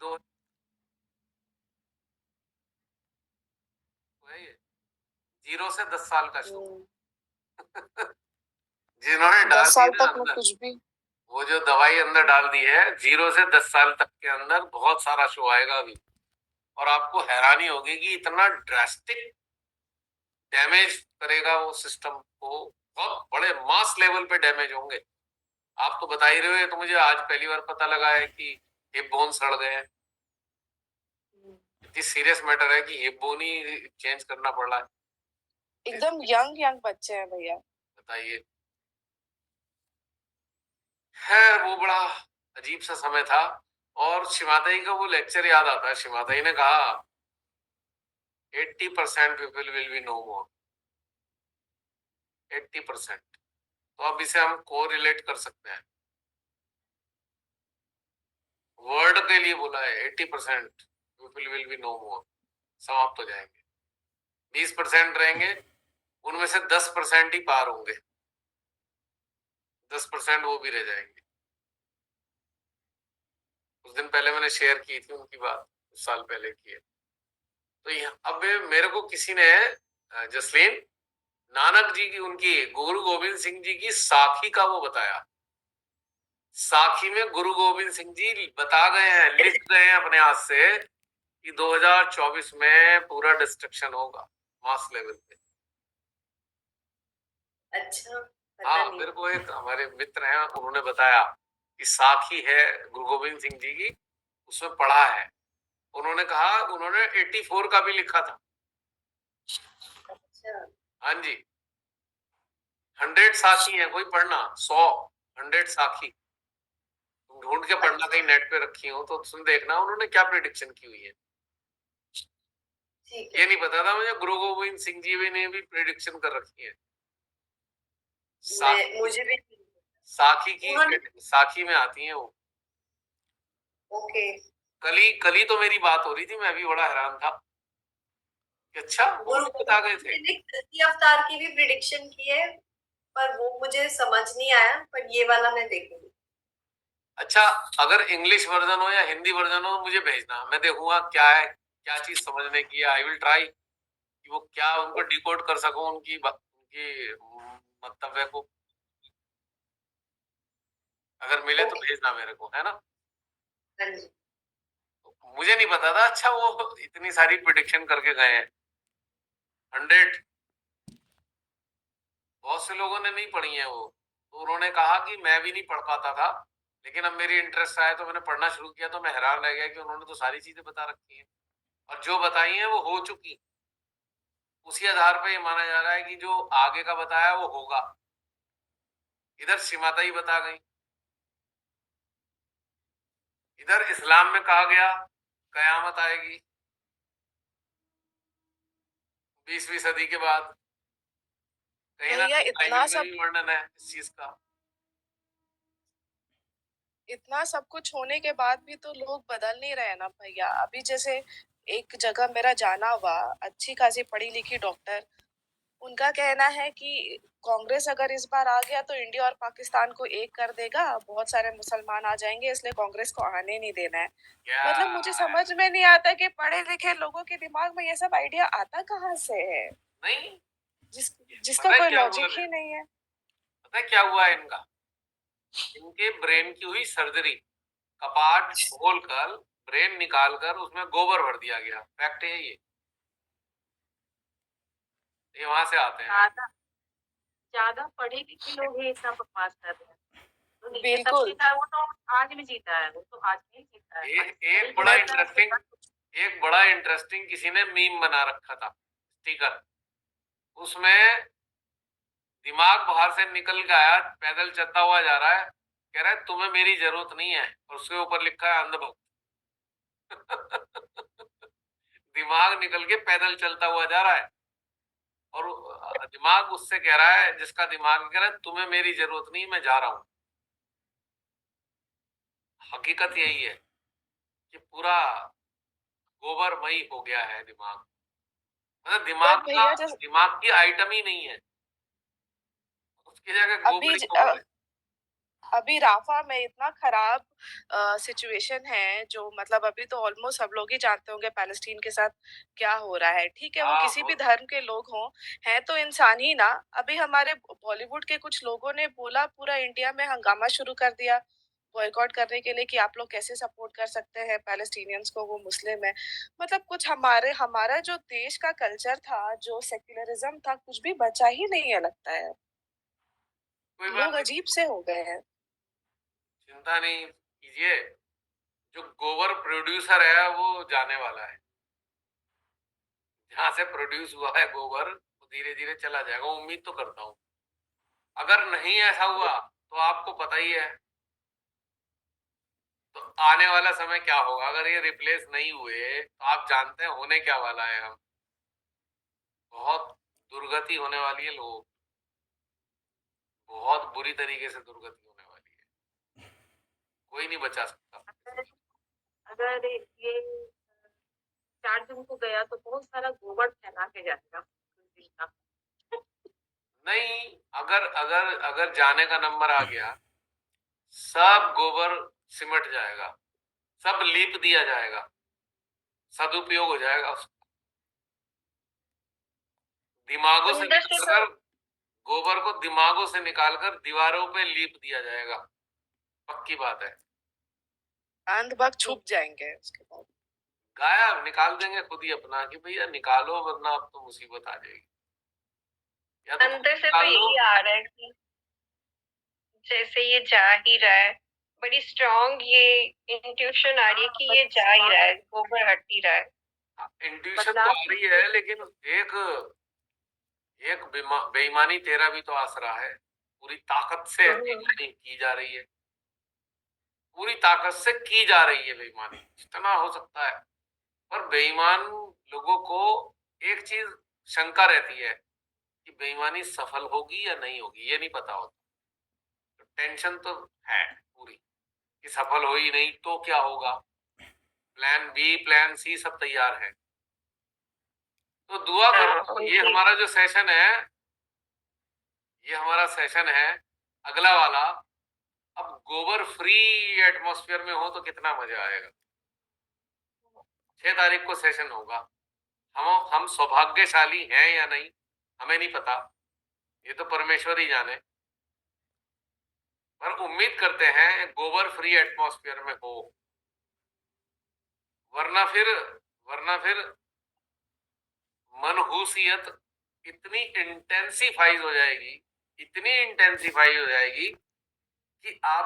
दो वही 0 से 10 साल का शो। जिन्होंने डाल 10 दी साल ना तक में अंदर, कुछ भी। वो जो दवाई अंदर डाल दी है, 0 से 10 साल तक के अंदर बहुत सारा शो आएगा अभी। और आपको हैरानी होगी कि इतना ड्रास्टिक डैमेज करेगा वो सिस्टम को, बहुत बड़े मास लेवल पे डैमेज होंगे। आप तो बता ही रहे हो, तो मुझे आज पहली बार पता लगा है कि हिप बोन सड़ गए हैं। इतनी सीरियस मैटर है कि हिप बोन ही चेंज करना पड़ रहा है। एकदम यंग यंग बच्चे हैं भैया। बताइए। खैर वो बड़ा अजीब सा समय था। और शिवाताई का वो लेक्चर याद आता है। शिवाताई ने कहा 80% पीपल विल बी नो मोर। 80%। तो अब इसे हम को रिलेट कर सकते हैं। वर्ड के लिए बोला है 80% पीपल विल बी नो मोर, समाप्त हो जाएंगे। 20% रहेंगे, उनमें से 10% ही पार होंगे, 10% वो भी रह जाएंगे। कुछ दिन पहले मैंने शेयर की थी उनकी बात, कुछ साल पहले की है। तो अब मेरे को किसी ने, जसलीन, नानक जी की, उनकी गुरु गोविंद सिंह जी की साखी का वो बताया। साखी में गुरु गोविंद सिंह जी बता गए हैं, लिख गए हैं अपने हाथ से कि 2024 में पूरा डिस्ट्रक्शन होगा मास लेवल पे। अच्छा, हाँ, मेरे को एक हमारे मित्र हैं, उन्होंने बताया कि साखी है गुरु गोविंद सिंह जी की, उसमें पढ़ा है। उन्होंने कहा उन्होंने 84 का भी लिखा था। अच्छा। हाँ जी। 100 साखी है, कोई पढ़ना 100, 100 साखी तुम ढूंढ के पढ़ना, कहीं नेट पे रखी हो तो सुन देखना उन्होंने क्या प्रेडिक्शन की हुई है। ये नहीं पता था मुझे, गुरु गोविंद सिंह जी ने भी प्रेडिक्शन कर रखी है। मुझे भी साखी की, साखी में आती है वो। ओके। कली तो मेरी बात हो रही थी, मैं भी बड़ा हैरान था कि अच्छा वो भी बता गए थे। कृति अवतार की भी प्रिडिक्शन की है, पर वो मुझे समझ नहीं आया, पर ये वाला मैं देखूंगी। अच्छा, अगर इंग्लिश वर्जन हो या हिंदी वर्जन हो मुझे भेजना, मैं देखूंगा क्या है, क्या चीज समझने की है। आई विल ट्राई कि वो क्या उनको डिकोड कर सकूं, उनकी मंतव्य को। अगर मिले तो भेजना मेरे को, है ना। मुझे नहीं पता था, अच्छा वो इतनी सारी प्रिडिक्शन करके गए हैं। 100। बहुत से लोगों ने नहीं पढ़ी है वो, तो उन्होंने कहा कि मैं भी नहीं पढ़ पाता था, लेकिन अब मेरी इंटरेस्ट आया तो मैंने पढ़ना शुरू किया, तो मैं हैरान रह गया कि उन्होंने तो सारी चीजें बता रखी हैं और जो बताई हैं वो हो चुकी। उसी आधार पर ये माना जा रहा है कि जो आगे का बताया वो होगा। इधर सीमाता ही बता गई, इधर इस्लाम में कहा गया कयामत आएगी 20वीं सदी के बाद। कहीं ना कहीं बाइबल में भी वर्णन है इस चीज का। इतना सब कुछ होने के बाद भी तो लोग बदल नहीं रहे ना भैया। अभी जैसे एक जगह मेरा जाना हुआ अच्छी खासी पढ़ी लिखी डॉक्टर, उनका कहना है कि कांग्रेस अगर इस बार आ गया तो इंडिया और पाकिस्तान को एक कर देगा, बहुत सारे मुसलमान आ जाएंगे, इसलिए कांग्रेस को आने नहीं देना है। मतलब मुझे समझ में नहीं आता कि पढ़े लिखे लोगों के दिमाग में ये सब आइडिया आता कहाँ से है। नहीं, जिसका कोई लॉजिक ही नहीं है। पता है क्या हुआ है इनका? इनके ब्रेन की हुई सर्जरी, कपाट खोलकर ब्रेन निकालकर उसमें गोबर भर दिया गया। फैक्ट है ये वहां से आते हैं। ज्यादा पढ़े लिखे लोग ही इतना बकवास कर रहे हैं। तो बिल्कुल। वो तो आज भी जीता है, वो तो आज भी जीता है। एक बड़ा इंटरेस्टिंग किसी ने मीम बना रखा था, स्टिकर। उसमें दिमाग बाहर से निकल के आया, पैदल चलता हुआ जा रहा है, कह रहा है तुम्हें मेरी जरूरत नहीं है, और उसके ऊपर लिखा है अंधभक्त। दिमाग निकल के पैदल चलता हुआ जा रहा है और दिमाग उससे कह रहा है, जिसका दिमाग कह रहा है तुम्हें मेरी जरूरत नहीं, मैं जा रहा हूं। हकीकत यही है कि पूरा गोबरमयी हो गया है दिमाग। मतलब दिमाग की आइटम ही नहीं है, उसकी जगह गोबर ही गोबर है। अभी राफा में इतना खराब सिचुएशन है, जो मतलब अभी तो ऑलमोस्ट सब लोग ही जानते होंगे पैलेस्टीन के साथ क्या हो रहा है। ठीक है, वो हाँ, किसी भी धर्म के लोग हों, हैं तो इंसान ही ना। अभी हमारे बॉलीवुड के कुछ लोगों ने बोला, पूरा इंडिया में हंगामा शुरू कर दिया बॉयकॉट करने के लिए कि आप लोग कैसे सपोर्ट कर सकते हैं पैलेस्टीनियंस को, वो मुस्लिम है। मतलब कुछ हमारा जो देश का कल्चर था, जो सेक्युलरिज्म था, कुछ भी बचा ही नहीं है लगता है। कोई बात लोग नहीं, अजीब से हो गए हैं। चिंता नहीं कीजिए। जो गोबर प्रोड्यूसर है वो जाने वाला है। जहां से प्रोड्यूस हुआ है गोबर, वो धीरे धीरे चला जाएगा, उम्मीद तो करता हूँ। अगर नहीं ऐसा हुआ तो आपको पता ही है, तो आने वाला समय क्या होगा। अगर ये रिप्लेस नहीं हुए तो आप जानते हैं होने क्या वाला है। हम बहुत दुर्गति होने वाली है, लोग बहुत बुरी तरीके से दुर्गति होने वाली है। कोई नहीं बचा सकता। अगर अगर ये 4 जून को गया तो बहुत सारा गोबर फैला के जाएगा उस दिन का। नहीं, अगर अगर अगर जाने का नंबर आ गया, सब गोबर सिमट जाएगा, सब लीप दिया जाएगा, सदुपयोग हो जाएगा उसका। दिमागों से अंदर से तो निकालकर, गोबर को दिमागों से निकालकर दीवारों पे लीप दिया जाएगा, पक्की बात है। अंधभक्त छुप जाएंगे उसके बाद। गायब निकाल देंगे खुद ही अपना, कि भैया निकालो वरना अब तो मुसीबत आ जाएगी। या तो खुद अंदर से तो निकाल लो। यही आ रहा है कि जैसे ये जा ही रहा है, बड़ी स्ट्रांग ये इंट्यूशन आ रही है कि ये जा ही रहा है, गोबर हट ही रहा है। इंट्यूशन तो बदलाव आ रही है, लेकिन एक एक बेईमानी तेरा भी तो आसरा है। पूरी ताकत से बेईमानी की जा रही है, पूरी ताकत से की जा रही है बेईमानी, जितना हो सकता है। पर बेईमान लोगों को एक चीज शंका रहती है कि बेईमानी सफल होगी या नहीं होगी, ये नहीं पता होता। तो टेंशन तो है पूरी, कि सफल हो ही नहीं तो क्या होगा। प्लान बी, प्लान सी सब तैयार है। तो दुआ करो, ये उनकी हमारा जो सेशन है, ये हमारा सेशन है अगला वाला, अब गोबर फ्री एटमॉस्फेयर में हो तो कितना मजा आएगा। 6 तारीख को सेशन होगा। हम सौभाग्यशाली हैं या नहीं, हमें नहीं पता, ये तो परमेश्वर ही जाने। पर उम्मीद करते हैं गोबर फ्री एटमॉस्फेयर में हो, वरना फिर मनहूसियत इतनी इंटेंसिफाई हो जाएगी, इतनी इंटेंसिफाई हो जाएगी कि आप